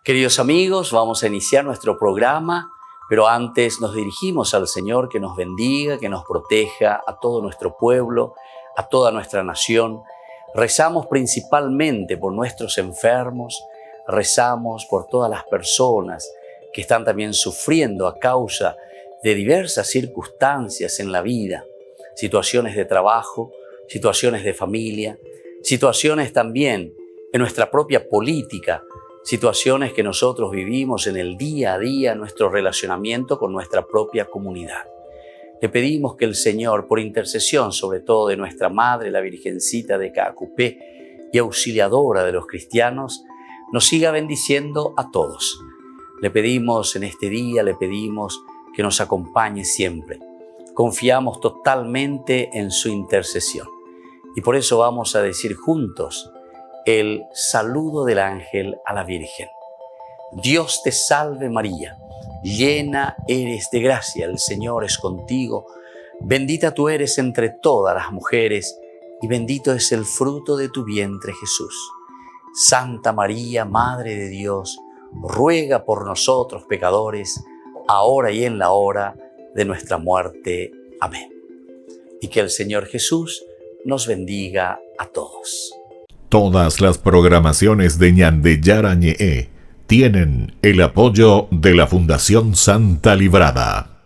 Queridos amigos, vamos a iniciar nuestro programa, pero antes nos dirigimos al Señor que nos bendiga, que nos proteja a todo nuestro pueblo, a toda nuestra nación. Rezamos principalmente por nuestros enfermos, rezamos por todas las personas que están también sufriendo a causa de diversas circunstancias en la vida, situaciones de trabajo, situaciones de familia, situaciones también en nuestra propia política, situaciones que nosotros vivimos en el día a día, nuestro relacionamiento con nuestra propia comunidad. Le pedimos que el Señor, por intercesión sobre todo de nuestra Madre, la Virgencita de Caacupé y auxiliadora de los cristianos, nos siga bendiciendo a todos. Le pedimos en este día, le pedimos que nos acompañe siempre. Confiamos totalmente en su intercesión. Y por eso vamos a decir juntos el saludo del ángel a la Virgen. Dios te salve María, llena eres de gracia, el Señor es contigo. Bendita tú eres entre todas las mujeres y bendito es el fruto de tu vientre Jesús. Santa María, Madre de Dios, ruega por nosotros pecadores, ahora y en la hora de nuestra muerte. Amén. Y que el Señor Jesús nos bendiga a todos. Todas las programaciones de Ñandeyara Ñe'e tienen el apoyo de la Fundación Santa Librada.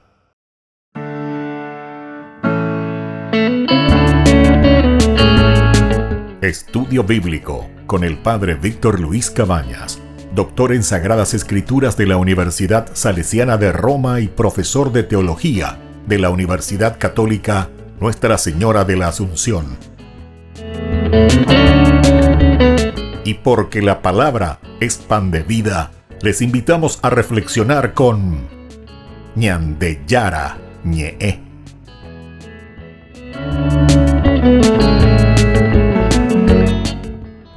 Estudio Bíblico con el Padre Víctor Luis Cabañas, doctor en Sagradas Escrituras de la Universidad Salesiana de Roma y profesor de Teología de la Universidad Católica Nuestra Señora de la Asunción. Y porque la palabra es pan de vida, les invitamos a reflexionar con Ñandeyara Ñe'e.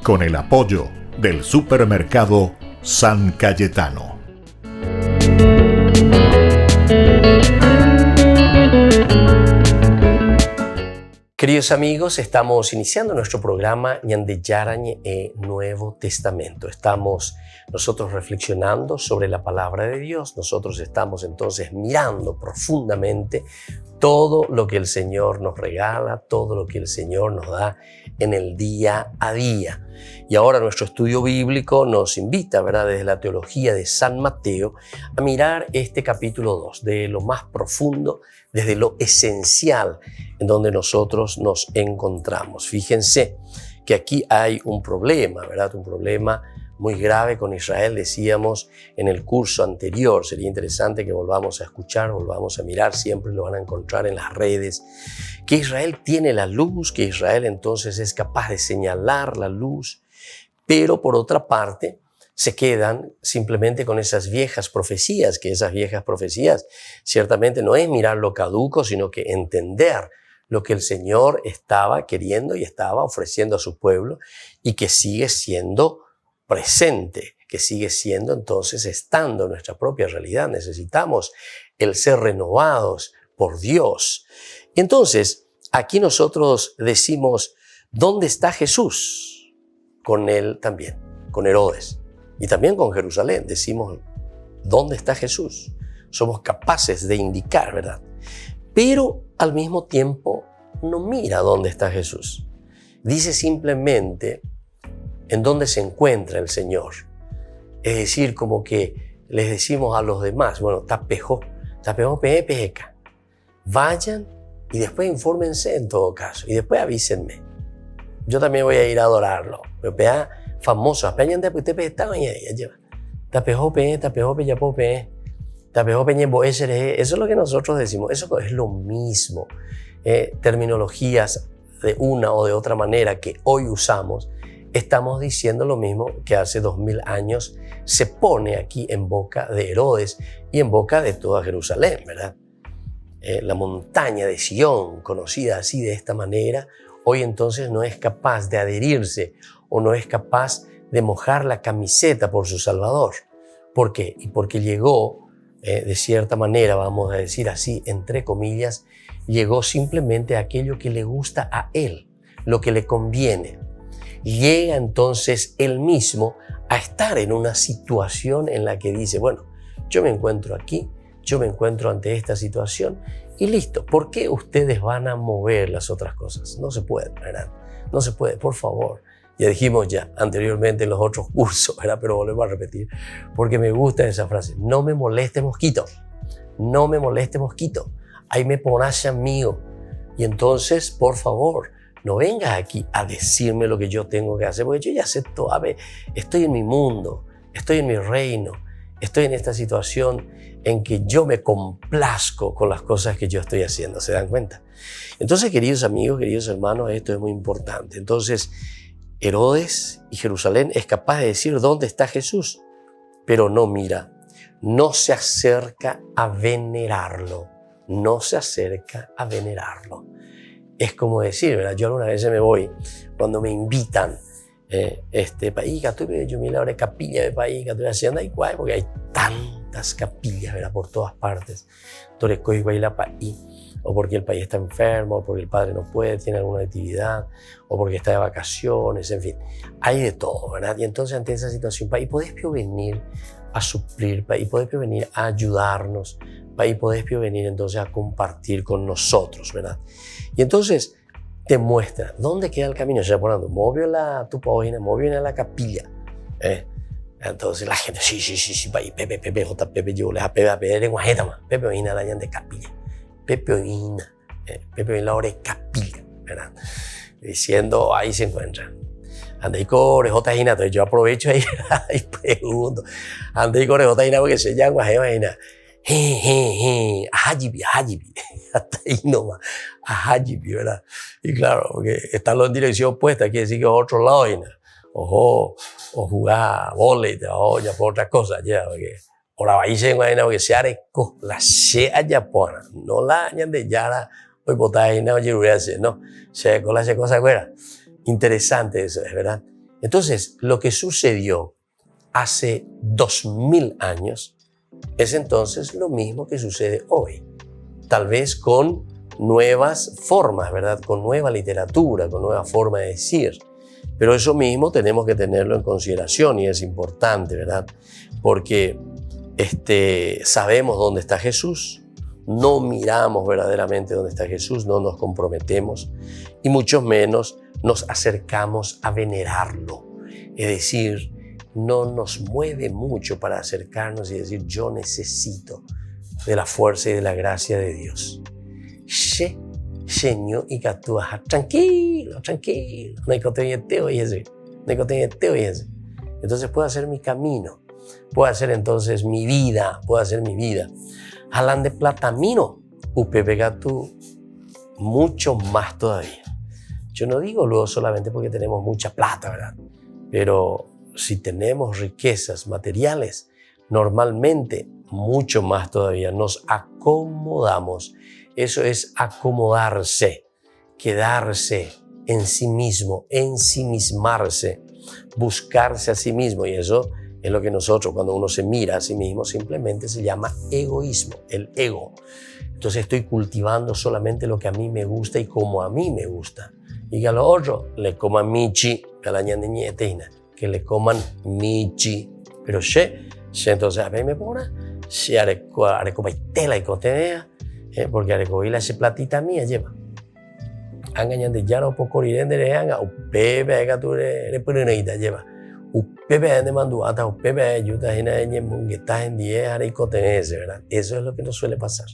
Con el apoyo del supermercado San Cayetano. Queridos amigos, estamos iniciando nuestro programa Ñandeyara Ñe'e Nuevo Testamento. Estamos nosotros reflexionando sobre la palabra de Dios. Nosotros estamos entonces mirando profundamente todo lo que el Señor nos regala, todo lo que el Señor nos da en el día a día. Y ahora nuestro estudio bíblico nos invita, ¿verdad?, desde la teología de San Mateo, a mirar este capítulo 2, de lo más profundo, desde lo esencial en donde nosotros nos encontramos. Fíjense que aquí hay un problema, ¿verdad? Un problema muy grave con Israel, decíamos en el curso anterior. Sería interesante que volvamos a escuchar, volvamos a mirar, siempre lo van a encontrar en las redes, que Israel tiene la luz, que Israel entonces es capaz de señalar la luz, pero por otra parte se quedan simplemente con esas viejas profecías, que esas viejas profecías ciertamente no es mirar lo caduco, sino que entender lo que el Señor estaba queriendo y estaba ofreciendo a su pueblo y que sigue siendo presente, que sigue siendo entonces estando en nuestra propia realidad. Necesitamos el ser renovados por Dios. Y entonces aquí nosotros decimos, ¿dónde está Jesús? Con él también, con Herodes y también con Jerusalén. Decimos, ¿dónde está Jesús? Somos capaces de indicar, ¿verdad? Pero al mismo tiempo no mira dónde está Jesús. Dice simplemente en dónde se encuentra el Señor. Es decir, como que les decimos a los demás, bueno, tapejó peca. Vayan y después infórmense en todo caso. Y después avísenme. Yo también voy a ir a adorarlo. Pero pea famoso. Eso es lo que nosotros decimos. Eso es lo mismo. Terminologías de una o de otra manera que hoy usamos, estamos diciendo lo mismo que hace 2000 años se pone aquí en boca de Herodes y en boca de toda Jerusalén, ¿verdad? La montaña de Sión, conocida así de esta manera, hoy entonces no es capaz de adherirse o no es capaz de mojar la camiseta por su Salvador. ¿Por qué? Y porque llegó, de cierta manera, vamos a decir así, entre comillas, llegó simplemente a aquello que le gusta a él, lo que le conviene. llega entonces él mismo a estar en una situación en la que dice, bueno, yo me encuentro aquí, yo me encuentro ante esta situación y listo. ¿Por qué ustedes van a mover las otras cosas? No se puede, ¿verdad? No se puede, por favor. Ya dijimos ya anteriormente en los otros cursos, ¿verdad? Pero volvemos a repetir, porque me gusta esa frase. No me moleste mosquito, no me moleste mosquito. Ahí me pones amigo. Y entonces, por favor, no vengas aquí a decirme lo que yo tengo que hacer, porque yo ya sé todo. A ver, estoy en mi mundo, estoy en mi reino, estoy en esta situación en que yo me complazco con las cosas que yo estoy haciendo. ¿Se dan cuenta? Entonces, queridos amigos, queridos hermanos, esto es muy importante. Entonces, Herodes y Jerusalén es capaz de decir dónde está Jesús, pero no mira, no se acerca a venerarlo, no se acerca a venerarlo. Es como decir, ¿verdad? Yo algunas veces me voy, cuando me invitan, país, yo me la capilla de país, estoy haciendo ahí, porque hay tantas capillas, ¿verdad? Por todas partes. O porque el país está enfermo, o porque el padre no puede, tiene alguna actividad, o porque está de vacaciones, en fin. Hay de todo, ¿verdad? Y entonces ante esa situación, país, podés venir a suplir, país, podés venir a ayudarnos, país, podés venir entonces a compartir con nosotros, ¿verdad? Y entonces te muestra dónde queda el camino. Ya poniendo, móvil a tu página, móvil a la capilla. Entonces la gente, sí, país, Pepe, yo les a Pepe, de guajeta, Pepe, oína, la de capilla. Pepe oína la hora de capilla, ¿verdad? Diciendo, ahí se encuentran. Anda y con orejotas, entonces yo aprovecho ahí y pregunto. Anda y con orejotas, porque se llama guajeta, ahajibi, hasta ahí nomás, ahajibi, ¿verdad? Y claro, porque están en dirección opuesta, quiere decir que otro lado, o jugar vóley, o ya por otras cosas, ya, porque ahora ahí se encuentra, porque se areco, la sea japona, no la añan de yara, hoy botáis, no, no, se con la cosa fuera. Interesante eso, es verdad. Entonces, lo que sucedió hace 2000 años es entonces lo mismo que sucede hoy. Tal vez con nuevas formas, ¿verdad? Con nueva literatura, con nueva forma de decir. Pero eso mismo tenemos que tenerlo en consideración y es importante, ¿verdad? Porque sabemos dónde está Jesús, no miramos verdaderamente dónde está Jesús, no nos comprometemos y mucho menos nos acercamos a venerarlo. Es decir, no nos mueve mucho para acercarnos y decir, yo necesito de la fuerza y de la gracia de Dios. Señor, y tranquilo, no hay contenido y eso. Entonces puedo hacer mi camino, puedo hacer entonces mi vida, Jalan de platamino, upepegatu, mucho más todavía. Yo no digo luego solamente porque tenemos mucha plata, ¿verdad? Pero si tenemos riquezas materiales, normalmente mucho más todavía nos acomodamos. Eso es acomodarse, quedarse en sí mismo, ensimismarse, buscarse a sí mismo. Y eso es lo que nosotros, cuando uno se mira a sí mismo, simplemente se llama egoísmo, el ego. Entonces estoy cultivando solamente lo que a mí me gusta y como a mí me gusta. Y que a los otros le coman michi, que le coman michi. Pero entonces a mí me pone, si arecoba y tela y cotenea, porque arecoba ese platita mía lleva. Angañan de yaro poco irende de anga, upebe agature de puneita lleva. Upebe de manduata, upebe de ayuda en el mungueta en 10 arecotenese, ¿verdad? Eso es lo que nos suele pasar.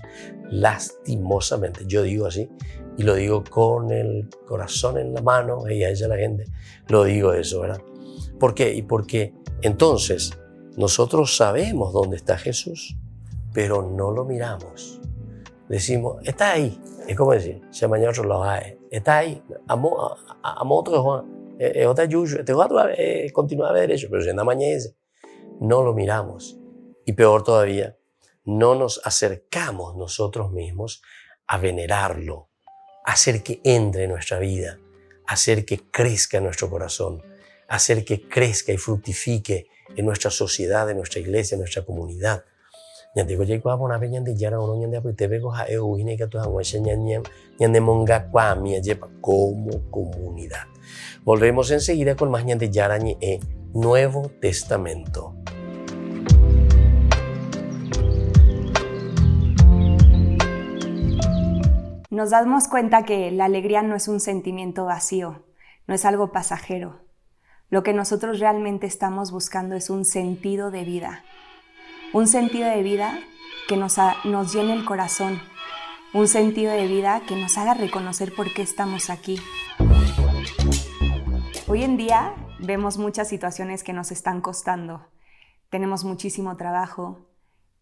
Lastimosamente, yo digo así. Y lo digo con el corazón en la mano, y a ella la gente, lo digo eso, ¿verdad? ¿Por qué? Y porque entonces nosotros sabemos dónde está Jesús, pero no lo miramos. Decimos, está ahí. Es como decir, se mañana otro lo hay. Está ahí. Amo otro Juan. Otra yuyo. Te voy a continuar a ver derecho, pero si en la mañana no lo miramos. Y peor todavía, no nos acercamos nosotros mismos a venerarlo, hacer que entre en nuestra vida, hacer que crezca en nuestro corazón, hacer que crezca y fructifique en nuestra sociedad, en nuestra iglesia, en nuestra comunidad. Como comunidad. Volvemos enseguida con más Ñande Yarañe Nuevo Testamento. Nos damos cuenta que la alegría no es un sentimiento vacío, no es algo pasajero. Lo que nosotros realmente estamos buscando es un sentido de vida. Un sentido de vida que nos llene el corazón. Un sentido de vida que nos haga reconocer por qué estamos aquí. Hoy en día vemos muchas situaciones que nos están costando. Tenemos muchísimo trabajo,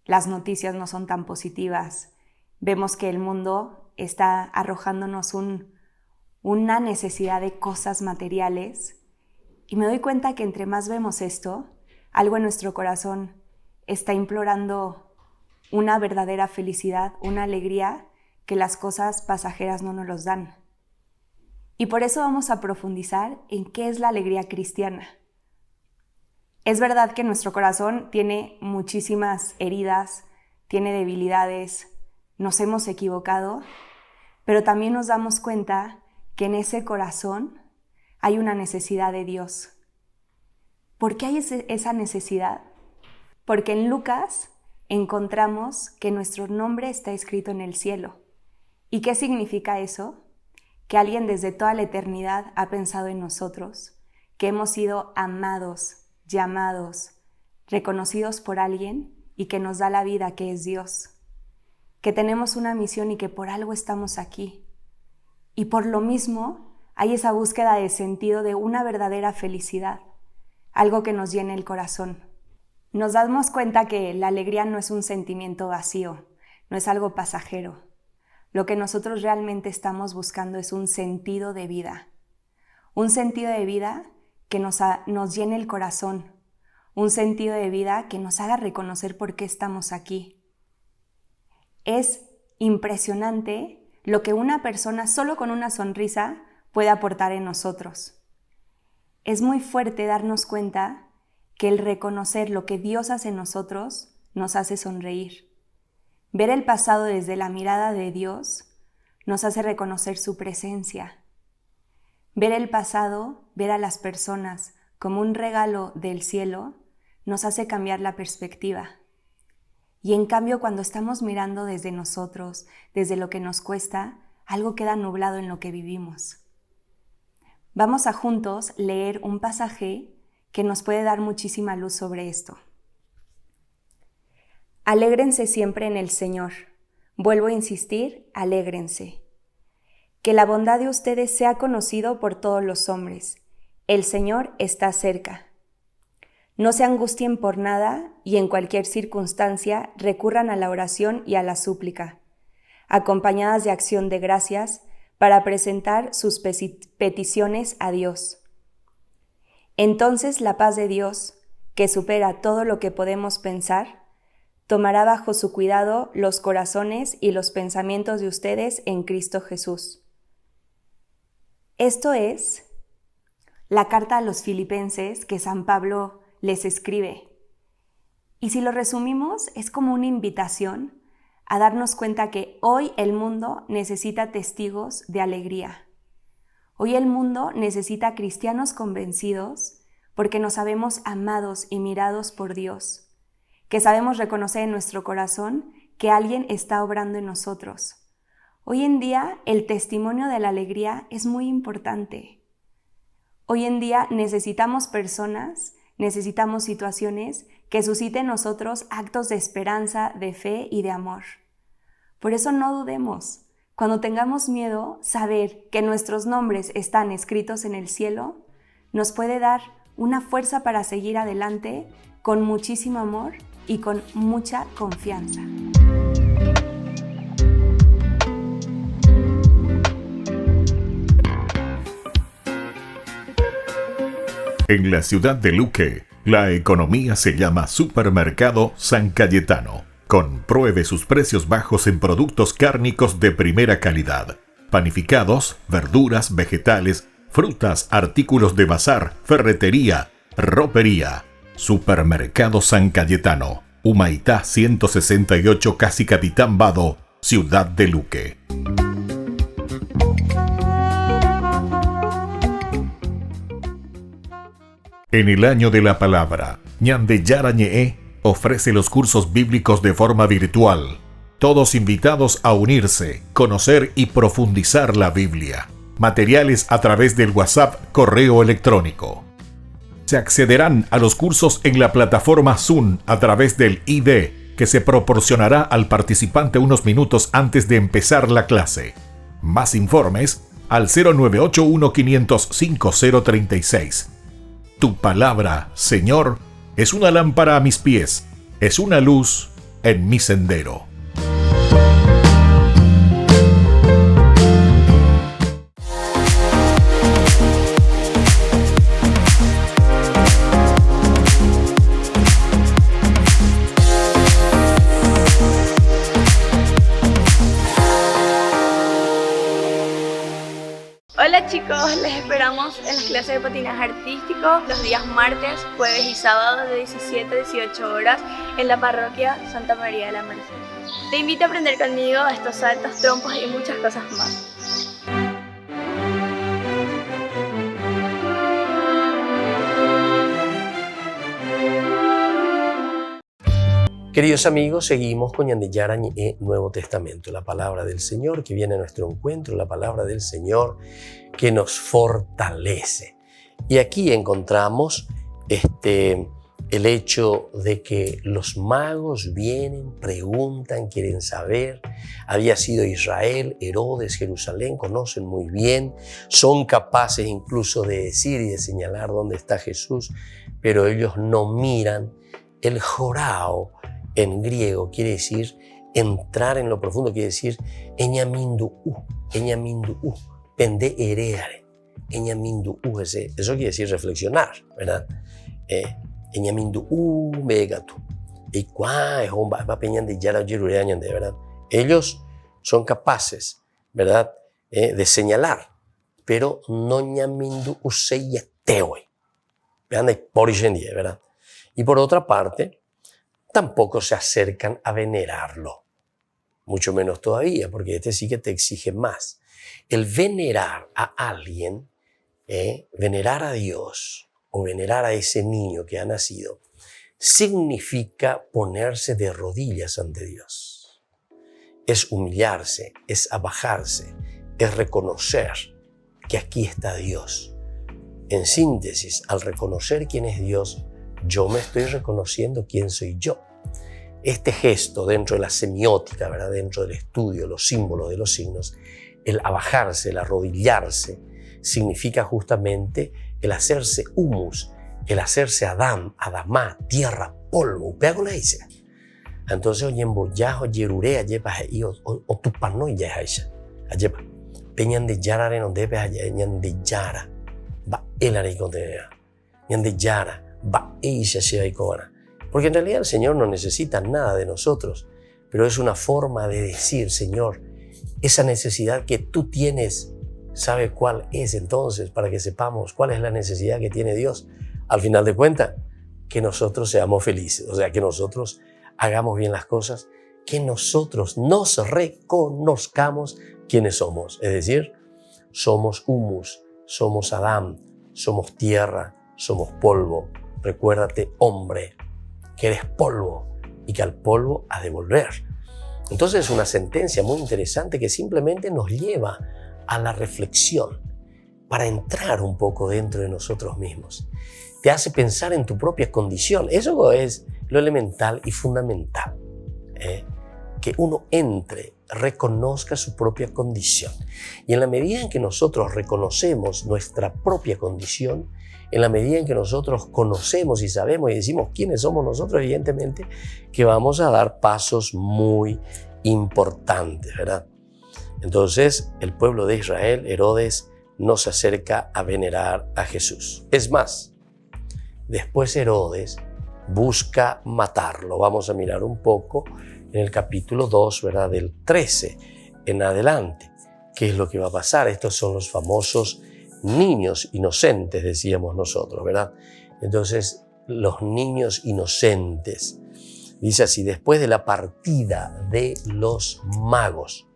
las noticias no son tan positivas. Vemos que el mundo está arrojándonos una necesidad de cosas materiales. Y me doy cuenta que entre más vemos esto, algo en nuestro corazón está implorando una verdadera felicidad, una alegría que las cosas pasajeras no nos los dan. Y por eso vamos a profundizar en qué es la alegría cristiana. Es verdad que nuestro corazón tiene muchísimas heridas, tiene debilidades, nos hemos equivocado, pero también nos damos cuenta que en ese corazón hay una necesidad de Dios. ¿Por qué hay esa necesidad? Porque en Lucas encontramos que nuestro nombre está escrito en el cielo. ¿Y qué significa eso? Que alguien desde toda la eternidad ha pensado en nosotros, que hemos sido amados, llamados, reconocidos por alguien y que nos da la vida, que es Dios. Que tenemos una misión y que por algo estamos aquí. Y por lo mismo hay esa búsqueda de sentido, de una verdadera felicidad, algo que nos llene el corazón. Nos damos cuenta que la alegría no es un sentimiento vacío, no es algo pasajero. Lo que nosotros realmente estamos buscando es un sentido de vida. Un sentido de vida que nos llene el corazón. Un sentido de vida que nos haga reconocer por qué estamos aquí. Es impresionante lo que una persona solo con una sonrisa puede aportar en nosotros. Es muy fuerte darnos cuenta que el reconocer lo que Dios hace en nosotros nos hace sonreír. Ver el pasado desde la mirada de Dios nos hace reconocer su presencia. Ver el pasado, ver a las personas como un regalo del cielo, nos hace cambiar la perspectiva. Y en cambio, cuando estamos mirando desde nosotros, desde lo que nos cuesta, algo queda nublado en lo que vivimos. Vamos a juntos leer un pasaje que nos puede dar muchísima luz sobre esto. Alégrense siempre en el Señor. Vuelvo a insistir, alégrense. Que la bondad de ustedes sea conocido por todos los hombres. El Señor está cerca. No se angustien por nada y en cualquier circunstancia recurran a la oración y a la súplica, acompañadas de acción de gracias para presentar sus peticiones a Dios. Entonces la paz de Dios, que supera todo lo que podemos pensar, tomará bajo su cuidado los corazones y los pensamientos de ustedes en Cristo Jesús. Esto es la carta a los Filipenses que San Pablo les escribe. Y si lo resumimos, es como una invitación a darnos cuenta que hoy el mundo necesita testigos de alegría. Hoy el mundo necesita cristianos convencidos porque nos sabemos amados y mirados por Dios, que sabemos reconocer en nuestro corazón que alguien está obrando en nosotros. Hoy en día el testimonio de la alegría es muy importante. Hoy en día necesitamos personas, necesitamos situaciones que susciten en nosotros actos de esperanza, de fe y de amor. Por eso no dudemos. Cuando tengamos miedo, saber que nuestros nombres están escritos en el cielo nos puede dar una fuerza para seguir adelante con muchísimo amor y con mucha confianza. En la ciudad de Luque, la economía se llama Supermercado San Cayetano. Compruebe sus precios bajos en productos cárnicos de primera calidad. Panificados, verduras, vegetales, frutas, artículos de bazar, ferretería, ropería. Supermercado San Cayetano, Humaitá 168, Casi Capitán Vado, Ciudad de Luque. En el año de la palabra, Ñande Yarañe ofrece los cursos bíblicos de forma virtual. Todos invitados a unirse, conocer y profundizar la Biblia. Materiales a través del WhatsApp, correo electrónico. Se accederán a los cursos en la plataforma Zoom a través del ID, que se proporcionará al participante unos minutos antes de empezar la clase. Más informes al 0981-500-5036. Tu palabra, Señor, es una lámpara a mis pies, es una luz en mi sendero. Hola chicos, les esperamos en las clases de patinaje artístico los días martes, jueves y sábado de 17 a 18 horas en la parroquia Santa María de la Merced. Te invito a aprender conmigo estos saltos, trompos y muchas cosas más. Queridos amigos, seguimos con Ñande Yarañe Nuevo Testamento, la palabra del Señor que viene a nuestro encuentro, la palabra del Señor que nos fortalece. Y aquí encontramos el hecho de que los magos vienen, preguntan, quieren saber. Había sido Israel, Herodes, Jerusalén, conocen muy bien, son capaces incluso de decir y de señalar dónde está Jesús, pero ellos no miran. El jorao en griego quiere decir entrar en lo profundo, quiere decir eñamindu'u, pende ereare, eñamindu'u, eso quiere decir reflexionar, ¿verdad? Eñamindu'u megatu, y cuá es un va peñande yara yerureañande, ¿verdad? Ellos son capaces, ¿verdad? De señalar, pero no ñamindu'u seyateoi, ¿verdad? Y por otra parte, tampoco se acercan a venerarlo, mucho menos todavía, porque este sí que te exige más. El venerar a alguien, venerar a Dios o venerar a ese niño que ha nacido, significa ponerse de rodillas ante Dios. Es humillarse, es abajarse, es reconocer que aquí está Dios. En síntesis, al reconocer quién es Dios, yo me estoy reconociendo quién soy yo. Este gesto dentro de la semiótica, ¿verdad? Dentro del estudio, los símbolos de los signos, el abajarse, el arrodillarse, significa justamente el hacerse humus, el hacerse Adam, Adamá, tierra, polvo, pego la dice. Entonces, oye, en boyajo, yerurea, lleva o tu pano ya es lleva. Peñan de yara, no debe allá, de yara, va el aricotea, de yara. Porque en realidad el Señor no necesita nada de nosotros, pero es una forma de decir, Señor, esa necesidad que tú tienes, ¿sabe cuál es entonces? Para que sepamos cuál es la necesidad que tiene Dios. Al final de cuentas, que nosotros seamos felices, o sea, que nosotros hagamos bien las cosas, que nosotros nos reconozcamos quiénes somos. Es decir, somos humus, somos Adán, somos tierra, somos polvo. Recuérdate, hombre, que eres polvo y que al polvo has de volver. Entonces es una sentencia muy interesante que simplemente nos lleva a la reflexión para entrar un poco dentro de nosotros mismos. Te hace pensar en tu propia condición. Eso es lo elemental y fundamental. Que uno entre, reconozca su propia condición. Y en la medida en que nosotros reconocemos nuestra propia condición, en la medida en que nosotros conocemos y sabemos y decimos quiénes somos nosotros, evidentemente que vamos a dar pasos muy importantes, ¿verdad? Entonces, el pueblo de Israel, Herodes, no se acerca a venerar a Jesús. Es más, después Herodes busca matarlo. Vamos a mirar un poco en el capítulo 2, ¿verdad? Del 13 en adelante. ¿Qué es lo que va a pasar? Estos son los famosos niños inocentes, decíamos nosotros, ¿verdad? Entonces, los niños inocentes. Dice así, después de la partida de los magos.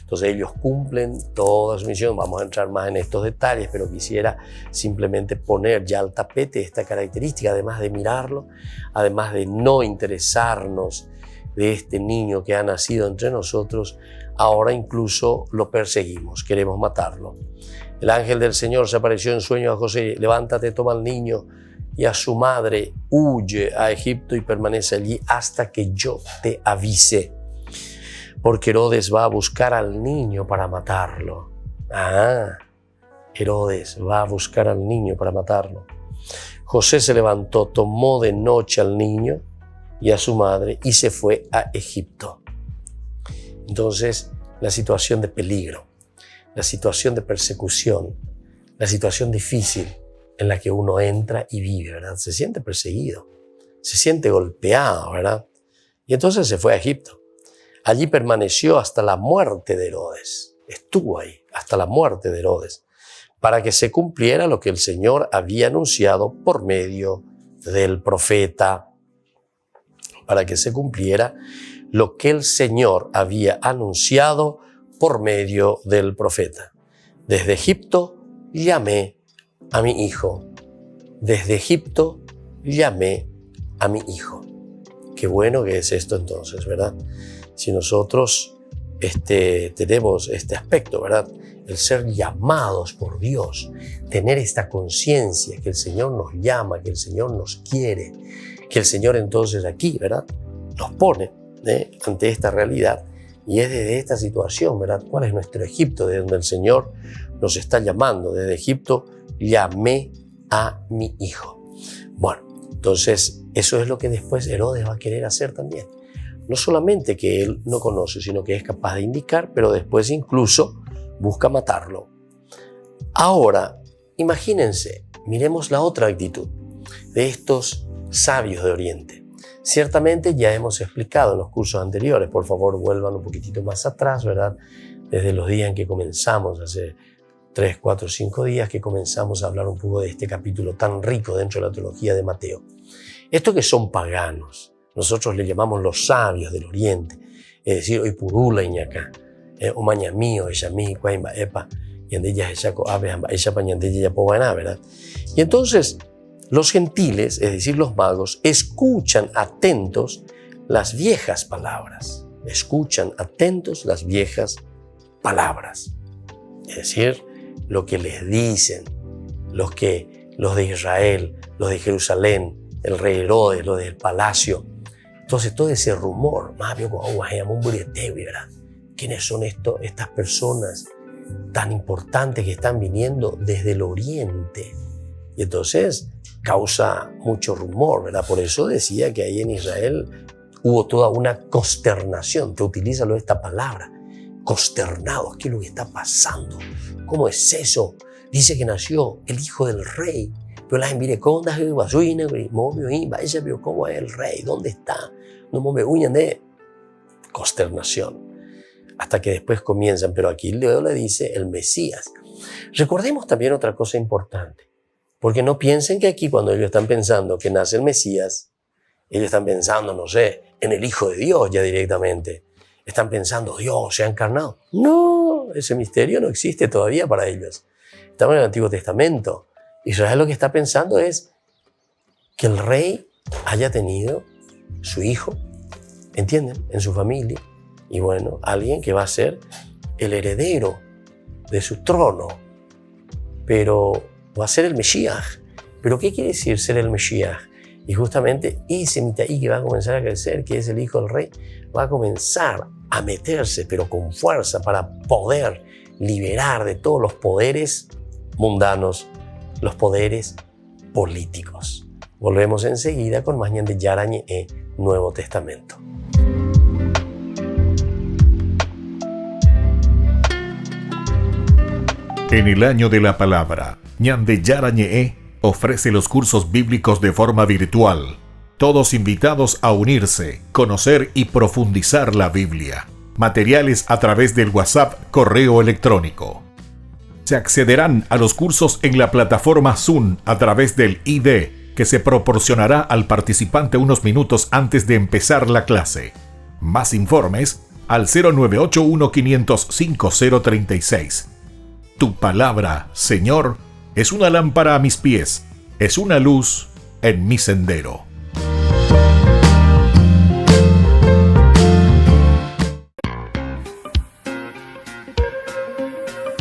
Entonces ellos cumplen toda su misión. Vamos a entrar más en estos detalles, pero quisiera simplemente poner ya al tapete esta característica, además de mirarlo, además de no interesarnos de este niño que ha nacido entre nosotros, ahora incluso lo perseguimos, queremos matarlo. El ángel del Señor se apareció en sueño a José: levántate, toma al niño y a su madre, huye a Egipto y permanece allí hasta que yo te avise, porque Herodes va a buscar al niño para matarlo. Herodes va a buscar al niño para matarlo. José se levantó, tomó de noche al niño y a su madre y se fue a Egipto. Entonces, la situación de peligro, la situación de persecución, la situación difícil en la que uno entra y vive, ¿verdad? Se siente perseguido, se siente golpeado, ¿verdad? Y entonces se fue a Egipto. Allí permaneció hasta la muerte de Herodes. Estuvo ahí hasta la muerte de Herodes, para que se cumpliera lo que el Señor había anunciado por medio del profeta. Para que se cumpliera lo que el Señor había anunciado por medio del profeta. Desde Egipto llamé a mi hijo. Desde Egipto llamé a mi hijo. Qué bueno que es esto entonces, ¿verdad? Si nosotros tenemos este aspecto, ¿verdad? El ser llamados por Dios, tener esta conciencia que el Señor nos llama, que el Señor nos quiere, que el Señor entonces aquí, ¿verdad?, nos pone ante esta realidad, y es desde esta situación, ¿verdad? ¿Cuál es nuestro Egipto? De donde el Señor nos está llamando. Desde Egipto llamé a mi hijo. Bueno, entonces eso es lo que después Herodes va a querer hacer también. No solamente que él no conoce, sino que es capaz de indicar, pero después incluso busca matarlo. Ahora, imagínense, miremos la otra actitud de estos sabios de Oriente. Ciertamente ya hemos explicado en los cursos anteriores, por favor vuelvan un poquitito más atrás, ¿verdad? Desde los días en que comenzamos, hace 3, 4, 5 días que comenzamos a hablar un poco de este capítulo tan rico dentro de la teología de Mateo. Estos que son paganos, nosotros le llamamos los sabios del Oriente, es decir, hoy purula iñacá, o mañamío, ella cuaimba, epa, y en ellas ella coabe, ella pañandella ya pobaná, ¿verdad? Y entonces, los gentiles, es decir, los magos, escuchan atentos las viejas palabras. Escuchan atentos las viejas palabras. Es decir, lo que les dicen los de Israel, los de Jerusalén, el rey Herodes, los del palacio. Entonces, todo ese rumor, ¿verdad? ¿Quiénes son estas personas tan importantes que están viniendo desde el Oriente? Y entonces causa mucho rumor, ¿verdad? Por eso decía que ahí en Israel hubo toda una consternación. Te utiliza esta palabra, consternados. ¿Qué es lo que está pasando? ¿Cómo es eso? Dice que nació el hijo del rey. Pero la gente mire, ¿cómo es el rey? ¿Dónde está? No me huyan de consternación. Hasta que después comienzan, pero aquí Leo le dice el Mesías. Recordemos también otra cosa importante. Porque no piensen que aquí cuando ellos están pensando que nace el Mesías, ellos están pensando, no sé, en el Hijo de Dios ya directamente. Están pensando, Dios se ha encarnado. No, ese misterio no existe todavía para ellos. Estamos en el Antiguo Testamento. Israel lo que está pensando es que el rey haya tenido su hijo, ¿entienden?, en su familia. Y bueno, alguien que va a ser el heredero de su trono. Pero va a ser el Mesías. ¿Pero qué quiere decir ser el Mesías? Y justamente ese mitaí que va a comenzar a crecer, que es el hijo del rey, va a comenzar a meterse, pero con fuerza, para poder liberar de todos los poderes mundanos, los poderes políticos. Volvemos enseguida con más de Yarañe Nuevo Testamento. En el año de la palabra, Ñande Yarañe ofrece los cursos bíblicos de forma virtual. Todos invitados a unirse, conocer y profundizar la Biblia. Materiales a través del WhatsApp, correo electrónico. Se accederán a los cursos en la plataforma Zoom a través del ID, que se proporcionará al participante unos minutos antes de empezar la clase. Más informes al 0981-505-036. Tu palabra, Señor, es una lámpara a mis pies, es una luz en mi sendero.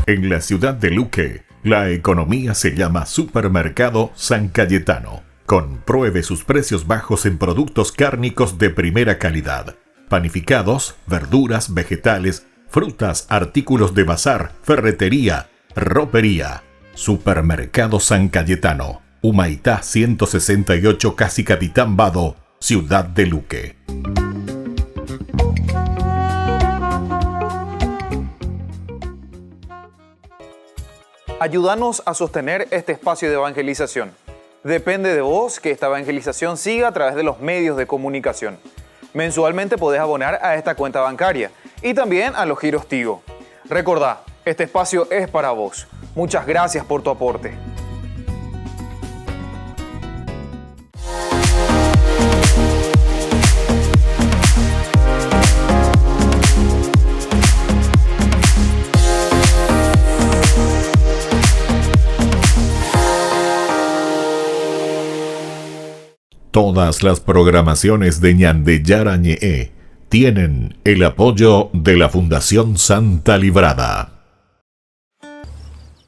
En la ciudad de Luque, la economía se llama Supermercado San Cayetano. Compruebe sus precios bajos en productos cárnicos de primera calidad. Panificados, verduras, vegetales, frutas, artículos de bazar, ferretería, ropería. Supermercado San Cayetano, Humaitá 168, Casi Capitán Vado, Ciudad de Luque. Ayúdanos a sostener este espacio de evangelización. Depende de vos que esta evangelización siga a través de los medios de comunicación. Mensualmente podés abonar a esta cuenta bancaria y también a los giros Tigo. Recordá, este espacio es para vos. Muchas gracias por tu aporte. Todas las programaciones de Ñande Yarañe tienen el apoyo de la Fundación Santa Librada.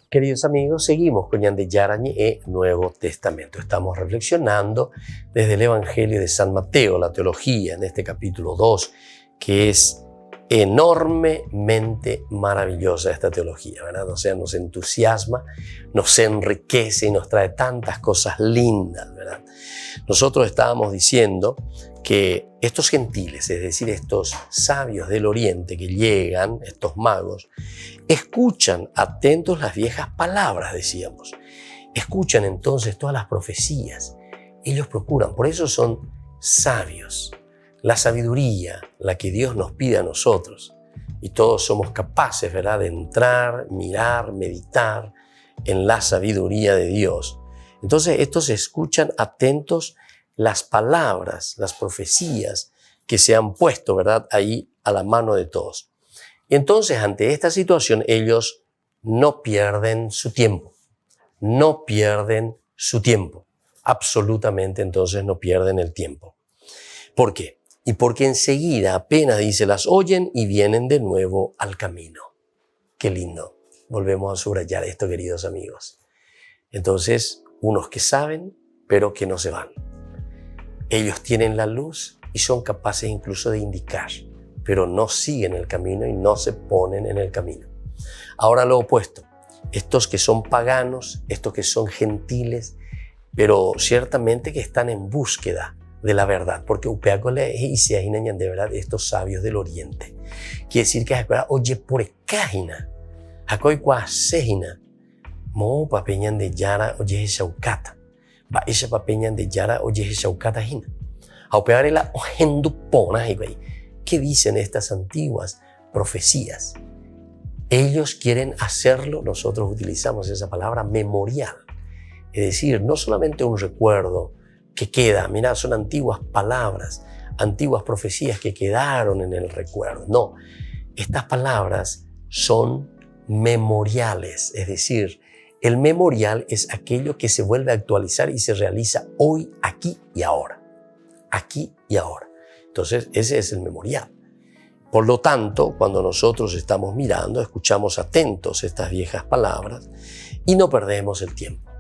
Queridos amigos, seguimos con Ñande Yarañe Nuevo Testamento. Estamos reflexionando desde el Evangelio de San Mateo, la teología, en este capítulo 2, que es enormemente maravillosa esta teología, ¿verdad? O sea, nos entusiasma, nos enriquece y nos trae tantas cosas lindas, ¿verdad? Nosotros estábamos diciendo que estos gentiles, es decir, estos sabios del oriente que llegan, estos magos, escuchan atentos las viejas palabras, decíamos. Escuchan entonces todas las profecías. Ellos procuran, por eso son sabios. La sabiduría, la que Dios nos pide a nosotros, y todos somos capaces, ¿verdad?, de entrar, mirar, meditar en la sabiduría de Dios. Entonces, estos escuchan atentos las palabras, las profecías que se han puesto, ¿verdad?, ahí a la mano de todos. Y entonces, ante esta situación, ellos no pierden su tiempo. No pierden su tiempo. Absolutamente, entonces, no pierden el tiempo. ¿Por qué? Y porque enseguida, apenas dice, las oyen y vienen de nuevo al camino. Qué lindo. Volvemos a subrayar esto, queridos amigos. Entonces, unos que saben, pero que no se van. Ellos tienen la luz y son capaces incluso de indicar, pero no siguen el camino y no se ponen en el camino. Ahora lo opuesto. Estos que son paganos, estos que son gentiles, pero ciertamente que están en búsqueda de la verdad, porque upeacole y se ahinan de verdad estos sabios del oriente. Quiere decir que oye por ecajina, acoy cuasejina, mo papeñan de yara oye shaukata, va esa papeñan de yara oye shaukata hina. A upear la ojendupona, ¿qué dicen estas antiguas profecías? Ellos quieren hacerlo, nosotros utilizamos esa palabra memorial, es decir, no solamente un recuerdo que queda, mirá, son antiguas palabras, antiguas profecías que quedaron en el recuerdo. No, estas palabras son memoriales, es decir, el memorial es aquello que se vuelve a actualizar y se realiza hoy, aquí y ahora. Aquí y ahora. Entonces, ese es el memorial. Por lo tanto, cuando nosotros estamos mirando, escuchamos atentos estas viejas palabras y no perdemos el tiempo.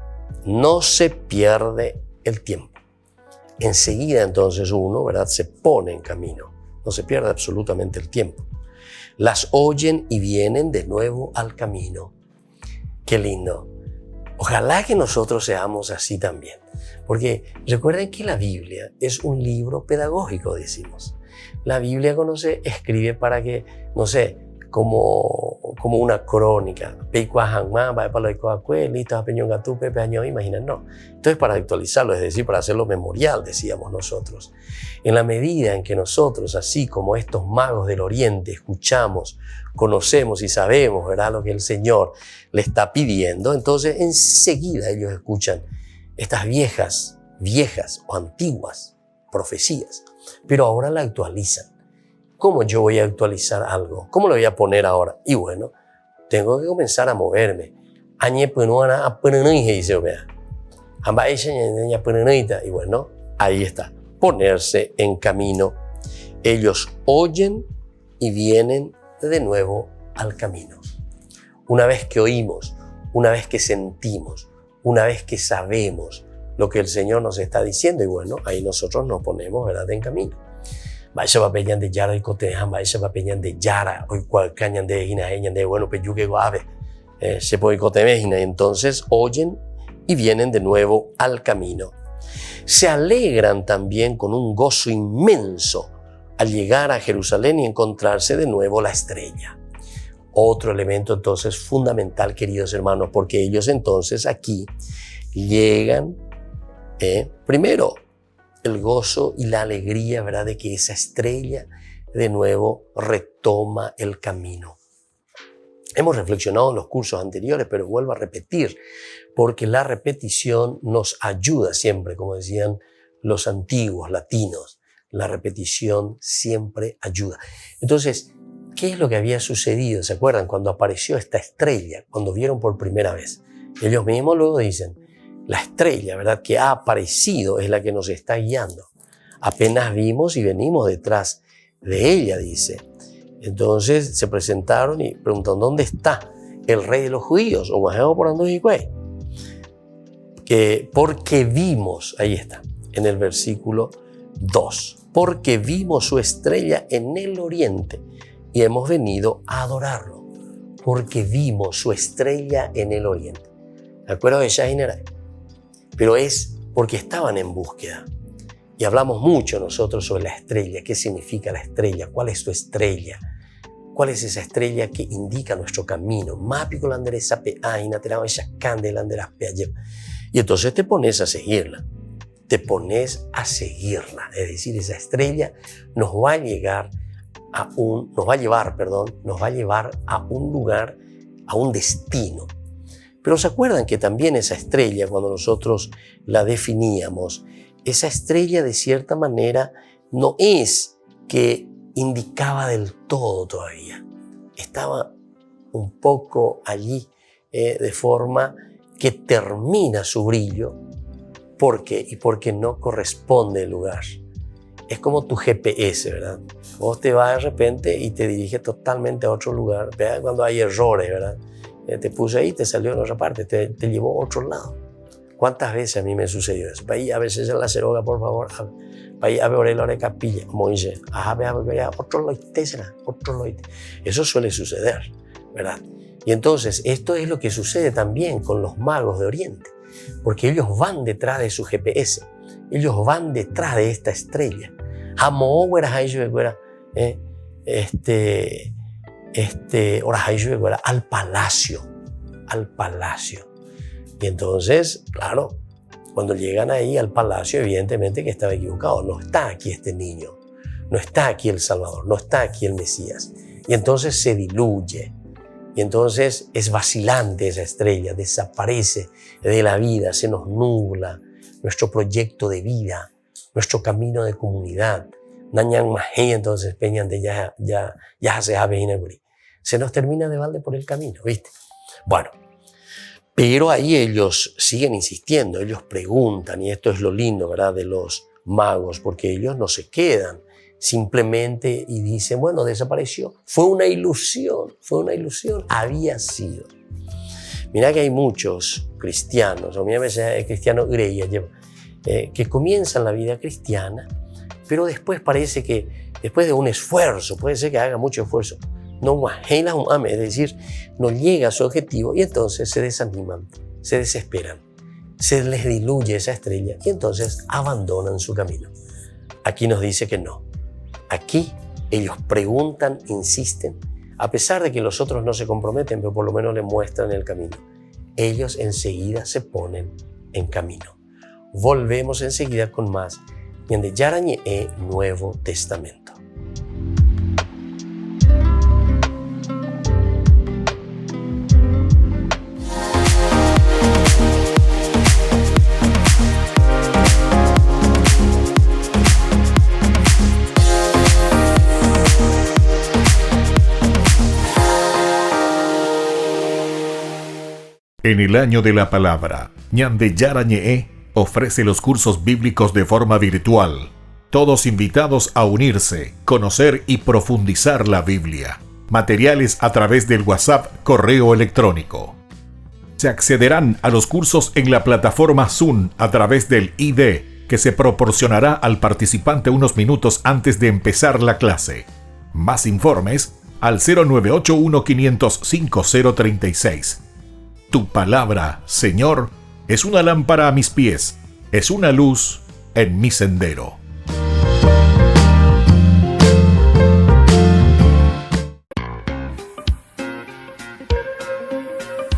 No se pierde el tiempo. Enseguida entonces uno, ¿verdad?, se pone en camino. No se pierde absolutamente el tiempo. Las oyen y vienen de nuevo al camino. Qué lindo. Ojalá que nosotros seamos así también. Porque recuerden que la Biblia es un libro pedagógico, decimos. La Biblia escribe para que, no sé, como una crónica. Imagina, no. Entonces, para actualizarlo, es decir, para hacerlo memorial, decíamos nosotros. En la medida en que nosotros, así como estos magos del Oriente, escuchamos, conocemos y sabemos, ¿verdad?, lo que el Señor le está pidiendo, entonces enseguida ellos escuchan estas viejas o antiguas profecías, pero ahora la actualizan ¿cómo yo voy a actualizar algo? ¿Cómo lo voy a poner ahora? Y bueno, tengo que comenzar a moverme. Y bueno, ahí está, ponerse en camino. Ellos oyen y vienen de nuevo al camino. Una vez que oímos, una vez que sentimos, una vez que sabemos lo que el Señor nos está diciendo, y bueno, ahí nosotros nos ponemos, ¿verdad?, en camino. Vaya va peñan de Yara y cotejan, vaya va peñan de Yara, hoy cual cañan de Hina, de bueno, peyuque guave, se puede cotemejina. Entonces oyen y vienen de nuevo al camino. Se alegran también con un gozo inmenso al llegar a Jerusalén y encontrarse de nuevo la estrella. Otro elemento entonces fundamental, queridos hermanos, porque ellos entonces aquí llegan, primero, el gozo y la alegría, ¿verdad?, de que esa estrella de nuevo retoma el camino. Hemos reflexionado en los cursos anteriores, pero vuelvo a repetir, porque la repetición nos ayuda siempre, como decían los antiguos latinos, la repetición siempre ayuda. Entonces, ¿qué es lo que había sucedido? ¿Se acuerdan? Cuando apareció esta estrella, cuando vieron por primera vez. Ellos mismos luego dicen, la estrella, ¿verdad?, que ha aparecido es la que nos está guiando. Apenas vimos y venimos detrás de ella, dice. Entonces se presentaron y preguntaron, ¿dónde está el rey de los judíos? Que porque vimos, ahí está, en el versículo 2, porque vimos su estrella en el oriente y hemos venido a adorarlo. Porque vimos su estrella en el oriente. ¿De acuerdo? Pero es porque estaban en búsqueda. Y hablamos mucho nosotros sobre la estrella. ¿Qué significa la estrella? ¿Cuál es tu estrella? ¿Cuál es esa estrella que indica nuestro camino? Y entonces te pones a seguirla. Te pones a seguirla. Es decir, esa estrella nos va a llevar a un lugar, a un destino. Pero ¿se acuerdan que también esa estrella, cuando nosotros la definíamos, esa estrella de cierta manera no es que indicaba del todo todavía? Estaba un poco allí de forma que termina su brillo. ¿Por qué? Y porque no corresponde el lugar. Es como tu GPS, ¿verdad? Vos te vas de repente y te dirige totalmente a otro lugar. Vean cuando hay errores, ¿verdad? Te puse ahí, te salió en otra parte, te llevó a otro lado. ¿Cuántas veces a mí me sucedió eso? Vaya a veces en la ceroga, por favor. Vaya a ver la capilla, como dice. Otro loite será, otro loite. Eso suele suceder, ¿verdad? Y entonces, esto es lo que sucede también con los magos de Oriente. Porque ellos van detrás de su GPS. Ellos van detrás de esta estrella. Al palacio. Y entonces, claro, cuando llegan ahí al palacio, evidentemente que estaba equivocado. No está aquí este niño, no está aquí el Salvador, no está aquí el Mesías. Y entonces se diluye. Y entonces es vacilante esa estrella, desaparece de la vida, se nos nubla nuestro proyecto de vida, nuestro camino de comunidad. Entonces se nos termina de balde por el camino, ¿viste? Bueno, pero ahí ellos siguen insistiendo, ellos preguntan, y esto es lo lindo, ¿verdad?, de los magos, porque ellos no se quedan simplemente y dicen, bueno, desapareció, fue una ilusión, había sido. Mira que hay muchos cristianos, o mira que cristianos que comienzan la vida cristiana, pero después parece que, después de un esfuerzo, puede ser que haga mucho esfuerzo, es decir, no llega a su objetivo y entonces se desaniman, se desesperan, se les diluye esa estrella y entonces abandonan su camino. Aquí nos dice que no. Aquí ellos preguntan, insisten, a pesar de que los otros no se comprometen, pero por lo menos le muestran el camino. Ellos enseguida se ponen en camino. Volvemos enseguida con más Ñande Yarañe Nuevo Testamento. En el año de la palabra, Ñande Yarañe ofrece los cursos bíblicos de forma virtual. Todos invitados a unirse, conocer y profundizar la Biblia. Materiales a través del WhatsApp, correo electrónico. Se accederán a los cursos en la plataforma Zoom a través del ID, que se proporcionará al participante unos minutos antes de empezar la clase. Más informes al 0981-500-5036. Tu palabra, Señor, es una lámpara a mis pies, es una luz en mi sendero.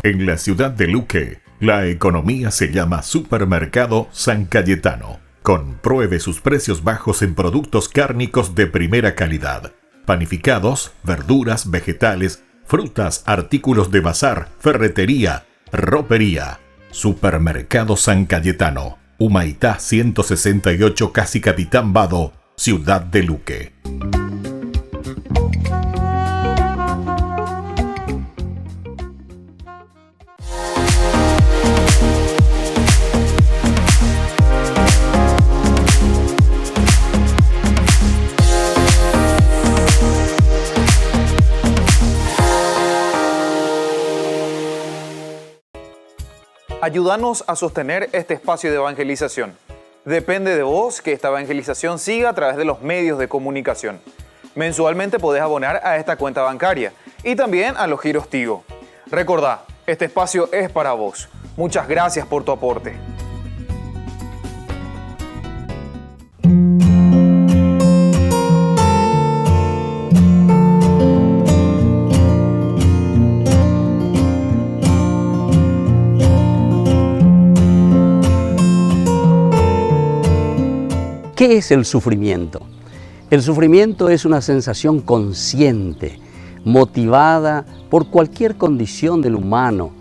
En la ciudad de Luque, la economía se llama Supermercado San Cayetano. Compruebe sus precios bajos en productos cárnicos de primera calidad. Panificados, verduras, vegetales, frutas, artículos de bazar, ferretería, ropería. Supermercado San Cayetano, Humaitá 168, Casi Capitán Vado, ciudad de Luque. Ayúdanos a sostener este espacio de evangelización. Depende de vos que esta evangelización siga a través de los medios de comunicación. Mensualmente podés abonar a esta cuenta bancaria y también a los giros Tigo. Recordá, este espacio es para vos. Muchas gracias por tu aporte. ¿Qué es el sufrimiento? El sufrimiento es una sensación consciente, motivada por cualquier condición del humano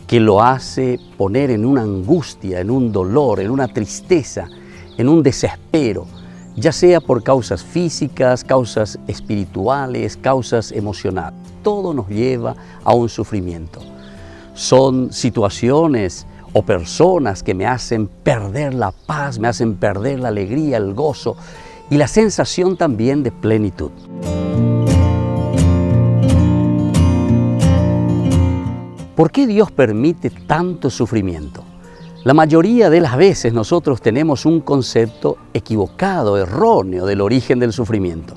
que lo hace poner en una angustia, en un dolor, en una tristeza, en un desespero, ya sea por causas físicas, causas espirituales, causas emocionales. Todo nos lleva a un sufrimiento. Son situaciones o personas que me hacen perder la paz, me hacen perder la alegría, el gozo y la sensación también de plenitud. ¿Por qué Dios permite tanto sufrimiento? La mayoría de las veces nosotros tenemos un concepto equivocado, erróneo del origen del sufrimiento.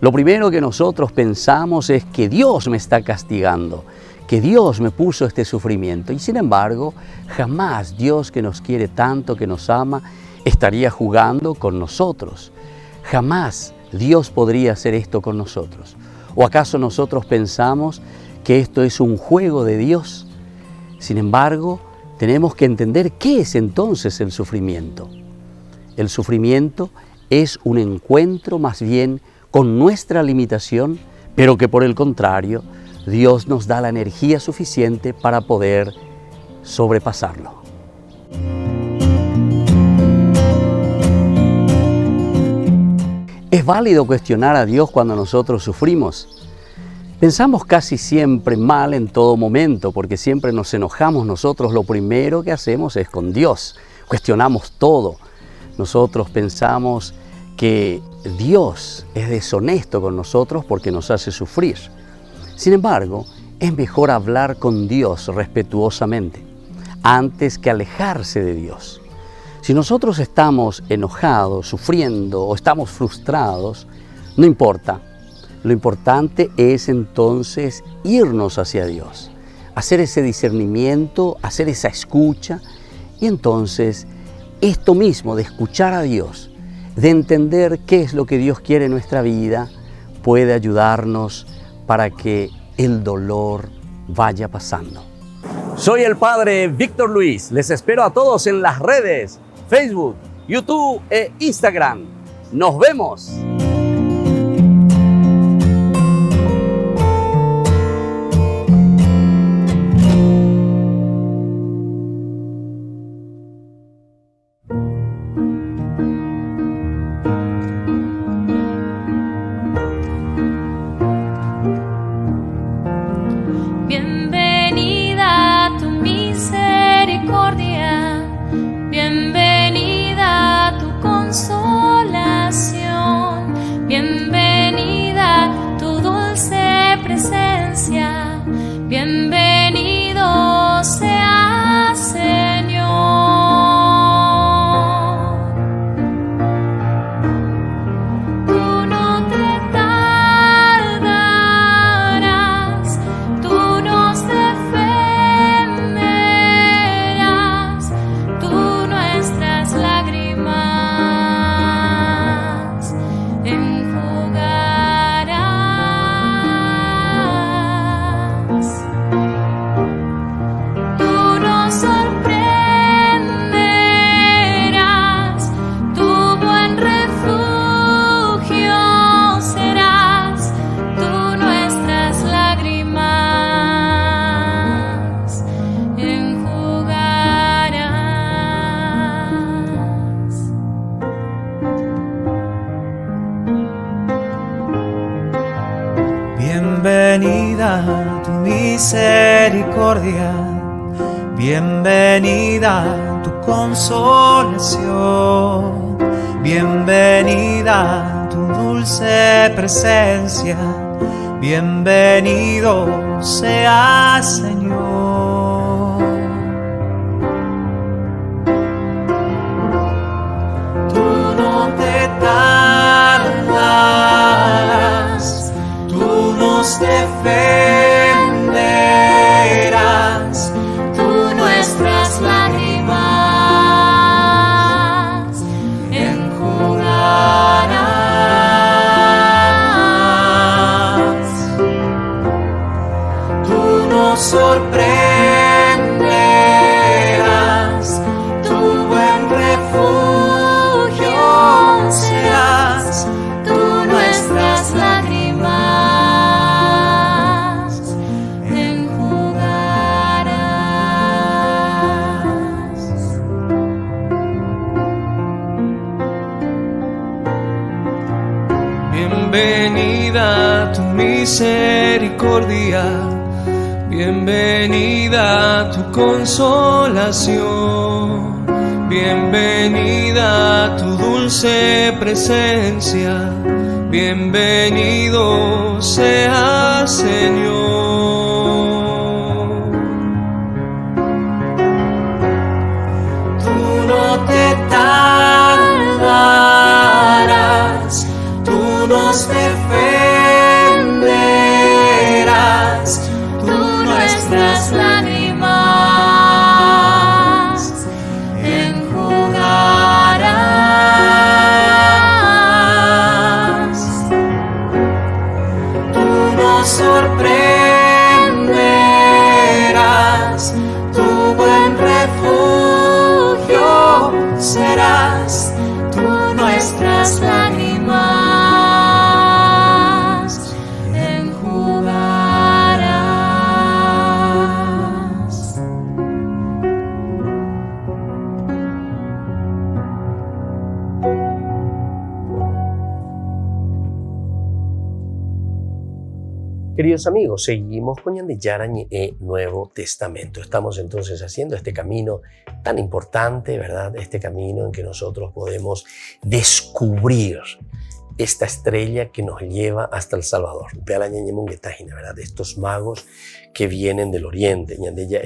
Lo primero que nosotros pensamos es que Dios me está castigando, que Dios me puso este sufrimiento. Y sin embargo, jamás Dios, que nos quiere tanto, que nos ama, estaría jugando con nosotros. Jamás Dios podría hacer esto con nosotros. ¿O acaso nosotros pensamos que esto es un juego de Dios? Sin embargo, tenemos que entender qué es entonces el sufrimiento. El sufrimiento es un encuentro más bien con nuestra limitación, pero que por el contrario, Dios nos da la energía suficiente para poder sobrepasarlo. ¿Es válido cuestionar a Dios cuando nosotros sufrimos? Pensamos casi siempre mal en todo momento, porque siempre nos enojamos nosotros. Lo primero que hacemos es con Dios. Cuestionamos todo. Nosotros pensamos que Dios es deshonesto con nosotros porque nos hace sufrir. Sin embargo, es mejor hablar con Dios respetuosamente antes que alejarse de Dios. Si nosotros estamos enojados, sufriendo o estamos frustrados, no importa. Lo importante es entonces irnos hacia Dios, hacer ese discernimiento, hacer esa escucha y entonces esto mismo de escuchar a Dios, de entender qué es lo que Dios quiere en nuestra vida, puede ayudarnos para que el dolor vaya pasando. Soy el Padre Víctor Luis. Les espero a todos en las redes, Facebook, YouTube e Instagram. ¡Nos vemos! Bienvenida a tu misericordia. Bienvenida tu misericordia, bienvenida tu consolación, bienvenida tu dulce presencia, bienvenido seas, Señor. Tú no te tardarás, tú nos defenderás, tú nuestras lágrimas enjugarás. Tú nos sorprenderás, tu buen refugio serás, tú nuestras lágrimas enjugarás. Bienvenida tu misericordia, bienvenida tu consolación, bienvenida tu dulce presencia, bienvenido seas, Señor. Tú no te tardarás, tú nos defenderás, tú nuestras lágrimas enjugarás. Tú nos sorprenderás, tu buen refugio serás, tú nuestras lágrimas enjugarás. Queridos amigos, seguimos con Ñande Yarañe Nuevo Testamento. Estamos entonces haciendo este camino tan importante, ¿verdad? Este camino en que nosotros podemos descubrir esta estrella que nos lleva hasta El Salvador. ¿Verdad? Estos magos que vienen del oriente,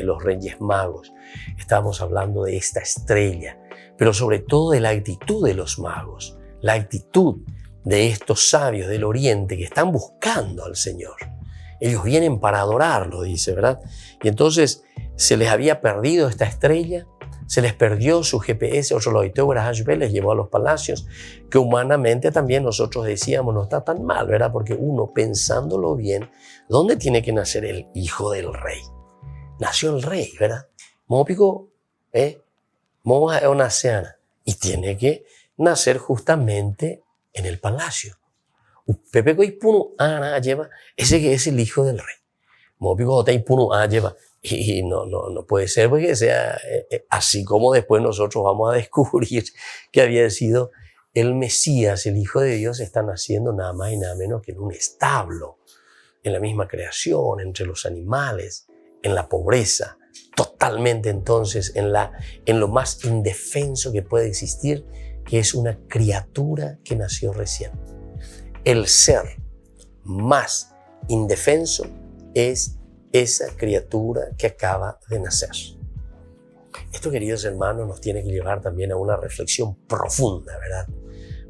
los reyes magos. Estamos hablando de esta estrella, pero sobre todo de la actitud de los magos, la actitud de estos sabios del oriente que están buscando al Señor. Ellos vienen para adorarlo, dice, ¿verdad? Y entonces se les había perdido esta estrella, se les perdió su GPS, les llevó a los palacios, que humanamente también nosotros decíamos no está tan mal, ¿verdad? Porque uno, pensándolo bien, ¿dónde tiene que nacer el hijo del rey? Nació el rey, ¿verdad? Mópico, y tiene que nacer justamente en el palacio. Pepe Koipunu Ana lleva ese que es el hijo del rey. Mópico Otaipunu lleva. Y no puede ser porque sea así como después nosotros vamos a descubrir que había sido el Mesías, el Hijo de Dios, está naciendo nada más y nada menos que en un establo, en la misma creación, entre los animales, en la pobreza, totalmente entonces en lo más indefenso que puede existir, que es una criatura que nació recién. El ser más indefenso es esa criatura que acaba de nacer. Esto, queridos hermanos, nos tiene que llevar también a una reflexión profunda, ¿verdad?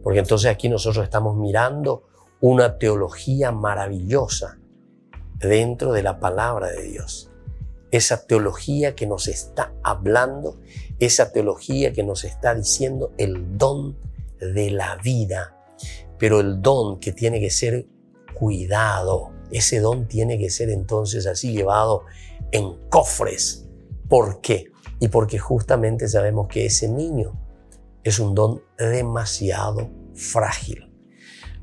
Porque entonces aquí nosotros estamos mirando una teología maravillosa dentro de la palabra de Dios. Esa teología que nos está hablando, esa teología que nos está diciendo el don de la vida, pero el don que tiene que ser cuidado. Ese don tiene que ser entonces así llevado en cofres. ¿Por qué? Y porque justamente sabemos que ese niño es un don demasiado frágil.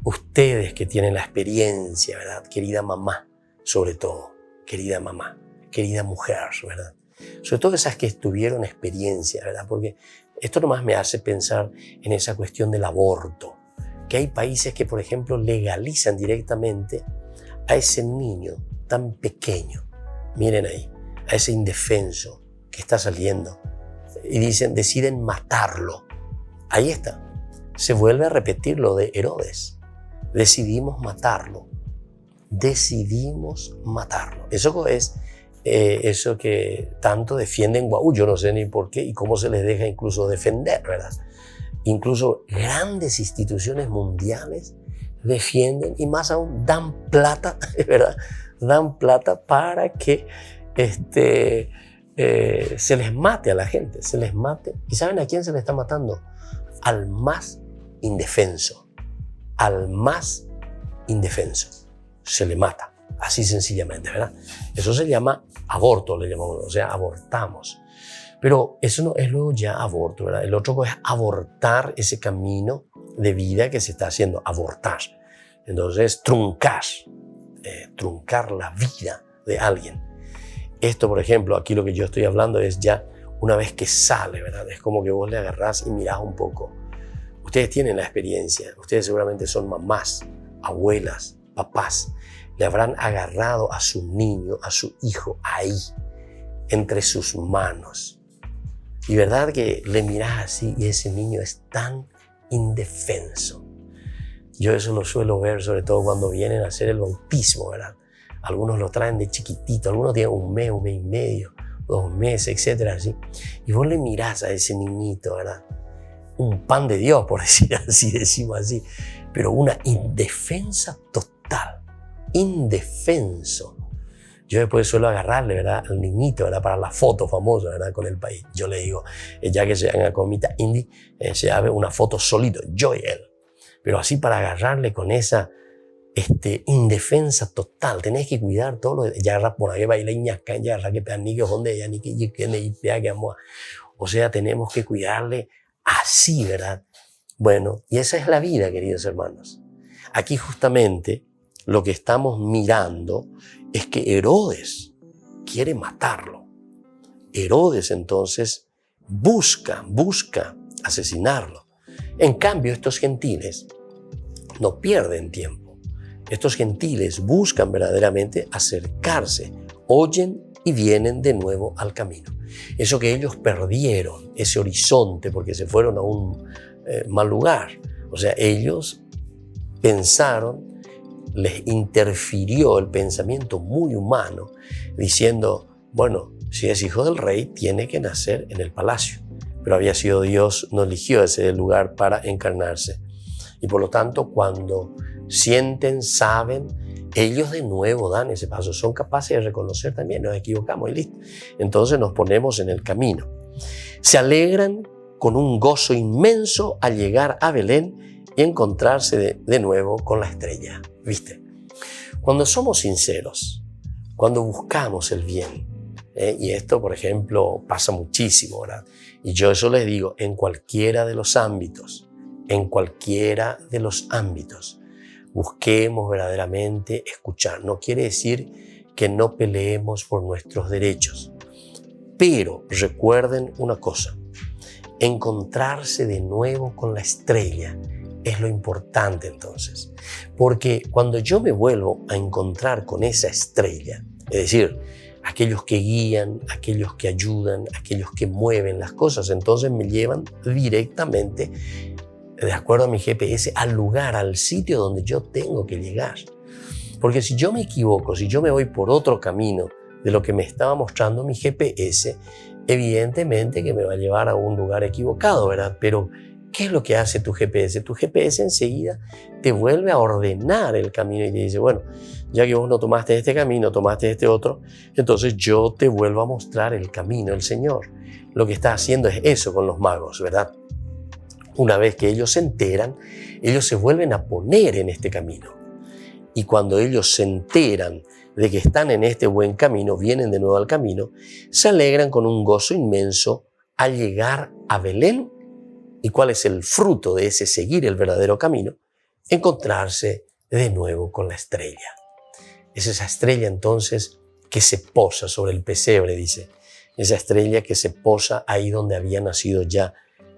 Ustedes que tienen la experiencia, ¿verdad? Querida mamá, sobre todo, querida mamá, querida mujer, ¿verdad? Sobre todo esas que tuvieron experiencia, ¿verdad? Porque esto nomás me hace pensar en esa cuestión del aborto, que hay países que, por ejemplo, legalizan directamente a ese niño tan pequeño, miren ahí, a ese indefenso que está saliendo, y deciden matarlo. Ahí está. Se vuelve a repetir lo de Herodes. Decidimos matarlo. Decidimos matarlo. Eso es eso que tanto defienden. Yo no sé ni por qué y cómo se les deja incluso defender, ¿verdad? Incluso grandes instituciones mundiales defienden y más aún dan plata, ¿verdad? Dan plata para que se les mate a la gente, se les mate. ¿Y saben a quién se le está matando? Al más indefenso. Al más indefenso se le mata, así sencillamente, ¿verdad? Eso se llama aborto, le llamamos, o sea, abortamos. Pero eso no es luego ya aborto, ¿verdad? El otro es abortar ese camino de vida que se está haciendo, abortar. Entonces, truncar la vida de alguien. Esto, por ejemplo, aquí lo que yo estoy hablando es ya una vez que sale, ¿verdad? Es como que vos le agarrás y mirás un poco. Ustedes tienen la experiencia, ustedes seguramente son mamás, abuelas, papás. Le habrán agarrado a su niño, a su hijo, ahí, entre sus manos. Y verdad que le mirás así y ese niño es tan indefenso. Yo eso lo suelo ver sobre todo cuando vienen a hacer el bautismo, ¿verdad? Algunos lo traen de chiquitito, algunos tienen un mes y medio, 2 meses, etcétera, así. Y vos le mirás a ese niñito, ¿verdad? Un pan de Dios, por decir así, decimos así, pero una indefensa total, indefenso. Yo después suelo agarrarle, ¿verdad?, al niñito, ¿verdad?, para la foto famosa, ¿verdad?, con el país. Yo le digo, ya que se haga una comita indie, se haga una foto solito, yo y él. Pero así para agarrarle con esa indefensa total, tenés que cuidar todo lo de, ya por ahí baila ñaca, ya que peanique donde ya ni que ne que amo. O sea, tenemos que cuidarle así, ¿verdad? Bueno, y esa es la vida, queridos hermanos. Aquí justamente lo que estamos mirando es que Herodes quiere matarlo. Herodes entonces busca asesinarlo. En cambio, estos gentiles no pierden tiempo. Estos gentiles buscan verdaderamente acercarse, oyen y vienen de nuevo al camino. Eso que ellos perdieron, ese horizonte, porque se fueron a un mal lugar. O sea, ellos pensaron, les interfirió el pensamiento muy humano, diciendo, bueno, si es hijo del rey, tiene que nacer en el palacio. Pero había sido Dios, no eligió ese lugar para encarnarse. Y por lo tanto, cuando sienten, saben, ellos de nuevo dan ese paso. Son capaces de reconocer también, nos equivocamos y listo. Entonces nos ponemos en el camino. Se alegran con un gozo inmenso al llegar a Belén y encontrarse de nuevo con la estrella. ¿Viste? Cuando somos sinceros, cuando buscamos el bien, y esto, por ejemplo, pasa muchísimo, ¿verdad? Y yo eso les digo, en cualquiera de los ámbitos, busquemos verdaderamente escuchar. No quiere decir que no peleemos por nuestros derechos, pero recuerden una cosa, encontrarse de nuevo con la estrella es lo importante entonces, porque cuando yo me vuelvo a encontrar con esa estrella, es decir, aquellos que guían, aquellos que ayudan, aquellos que mueven las cosas, entonces me llevan directamente, de acuerdo a mi GPS, al lugar, al sitio donde yo tengo que llegar. Porque si yo me equivoco, si yo me voy por otro camino de lo que me estaba mostrando mi GPS, evidentemente que me va a llevar a un lugar equivocado, ¿verdad? Pero ¿qué es lo que hace tu GPS? Tu GPS enseguida te vuelve a ordenar el camino y te dice, bueno, ya que vos no tomaste este camino, tomaste este otro, entonces yo te vuelvo a mostrar el camino, el Señor. Lo que está haciendo es eso con los magos, ¿verdad? Una vez que ellos se enteran, ellos se vuelven a poner en este camino. Y cuando ellos se enteran de que están en este buen camino, vienen de nuevo al camino, se alegran con un gozo inmenso al llegar a Belén. ¿Y cuál es el fruto de ese seguir el verdadero camino? Encontrarse de nuevo con la estrella. Es esa estrella entonces que se posa sobre el pesebre, dice. Esa estrella que se posa ahí donde había nacido ya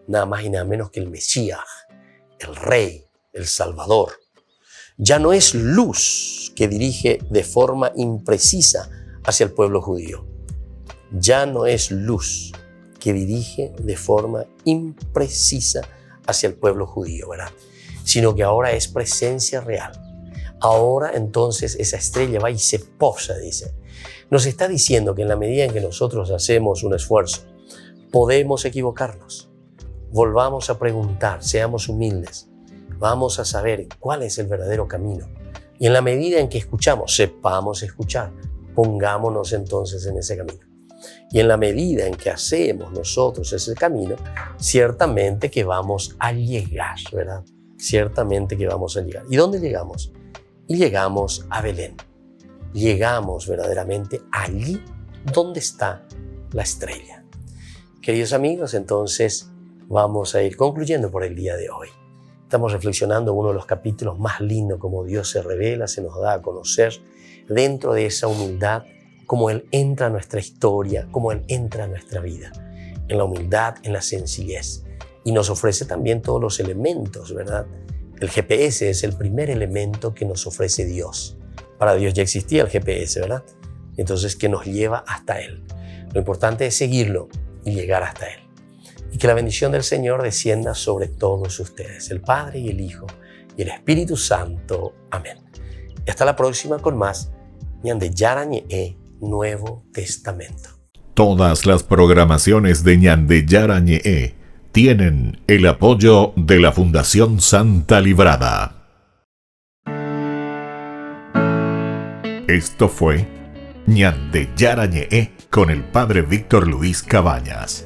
nada más y nada menos que el Mesías, el Rey, el Salvador. Ya no es luz que dirige de forma imprecisa hacia el pueblo judío. Ya no es luz que dirige de forma imprecisa hacia el pueblo judío, ¿verdad? Sino que ahora es presencia real. Ahora entonces esa estrella va y se posa, dice. Nos está diciendo que en la medida en que nosotros hacemos un esfuerzo, podemos equivocarnos. Volvamos a preguntar, seamos humildes. Vamos a saber cuál es el verdadero camino. Y en la medida en que escuchamos, sepamos escuchar. Pongámonos entonces en ese camino. Y en la medida en que hacemos nosotros ese camino, ciertamente que vamos a llegar, ¿verdad? Ciertamente que vamos a llegar. ¿Y dónde llegamos? Y llegamos a Belén. Llegamos verdaderamente allí donde está la estrella. Queridos amigos, entonces vamos a ir concluyendo por el día de hoy. Estamos reflexionando en uno de los capítulos más lindos, como Dios se revela, se nos da a conocer dentro de esa humildad, cómo Él entra a nuestra historia, cómo Él entra a nuestra vida, en la humildad, en la sencillez. Y nos ofrece también todos los elementos, ¿verdad? El GPS es el primer elemento que nos ofrece Dios. Para Dios ya existía el GPS, ¿verdad? Entonces, que nos lleva hasta Él. Lo importante es seguirlo y llegar hasta Él. Y que la bendición del Señor descienda sobre todos ustedes, el Padre y el Hijo y el Espíritu Santo. Amén. Y hasta la próxima con más Ñande Yarañe Nuevo Testamento. Todas las programaciones de Ñande Yarañe tienen el apoyo de la Fundación Santa Librada. Esto fue Ñande Yarañe con el Padre Víctor Luis Cabañas.